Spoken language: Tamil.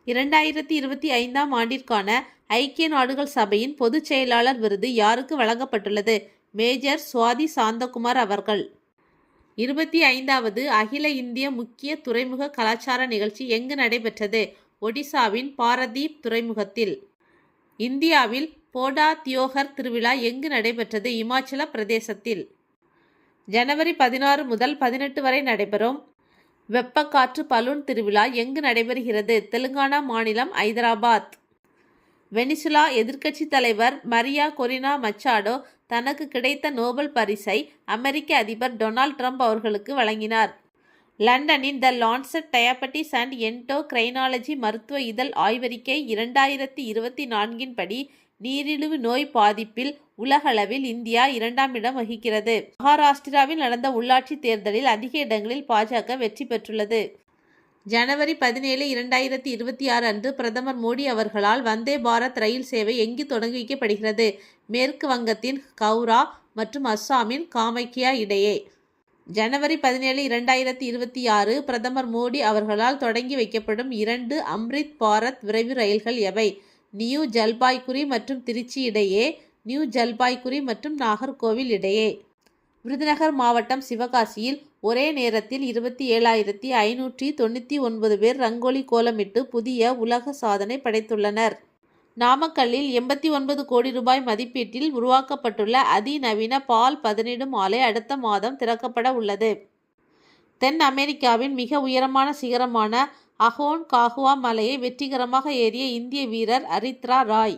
2025ஆம் ஆண்டிற்கான ஐக்கிய நாடுகள் சபையின் பொதுச் செயலாளர் விருது யாருக்கு வழங்கப்பட்டுள்ளது? மேஜர் சுவாதி சாந்தகுமார் அவர்கள். 25வது அகில இந்திய முக்கிய துறைமுக கலாச்சார நிகழ்ச்சி எங்கு நடைபெற்றது? ஒடிசாவின் பாரதீப் துறைமுகத்தில். இந்தியாவில் போடா தியோகர் திருவிழா எங்கு நடைபெற்றது? இமாச்சல பிரதேசத்தில். ஜனவரி 16 முதல் 18 வரை நடைபெறும் வெப்பக்காற்று பலூன் திருவிழா எங்கு நடைபெறுகிறது? தெலுங்கானா மாநிலம் ஐதராபாத். வெனிசுலா எதிர்க்கட்சி தலைவர் மரியா கொரினா மச்சாடோ தனக்கு கிடைத்த நோபல் பரிசை அமெரிக்க அதிபர் டொனால்ட் ட்ரம்ப் அவர்களுக்கு வழங்கினார். லண்டனின் த லான்செட் டயபெட்டிஸ் அண்ட் என்டோக்ரைனாலஜி மருத்துவ இதழ் ஆய்வறிக்கை 2024 படி நீரிழிவு நோய் பாதிப்பில் உலகளவில் இந்தியா 2ஆம் இடம் வகிக்கிறது. மகாராஷ்டிராவில் நடந்த உள்ளாட்சி தேர்தலில் அதிக இடங்களில் பாஜக வெற்றி பெற்றுள்ளது. ஜனவரி 17, 2026 அன்று பிரதமர் மோடி அவர்களால் வந்தே பாரத் ரயில் சேவை எங்கு தொடங்கி வைக்கப்படுகிறது? மேற்கு வங்கத்தின் ஹவுரா மற்றும் அஸ்ஸாமின் காமாக்யா இடையே. ஜனவரி 17, 2026 பிரதமர் மோடி அவர்களால் தொடங்கி வைக்கப்படும் 2 அம்ரித் பாரத் விரைவு ரயில்கள் எவை? நியூ ஜல்பாய்குரி மற்றும் திருச்சி இடையே, நியூ ஜல்பாய்குரி மற்றும் நாகர்கோவில் இடையே. விருதுநகர் மாவட்டம் சிவகாசியில் ஒரே நேரத்தில் 27,599 பேர் ரங்கோலி கோலமிட்டு புதிய உலக சாதனை படைத்துள்ளனர். நாமக்கல்லில் 89 கோடி ரூபாய் மதிப்பீட்டில் உருவாக்கப்பட்டுள்ள அதிநவீன பால் பதனிடும் ஆலை அடுத்த மாதம் திறக்கப்பட உள்ளது. தென் அமெரிக்காவின் மிக உயரமான சிகரமான அகோன்காகுவா மலையை வெற்றிகரமாக ஏறிய இந்திய வீரர் அரித்ரா ராய்.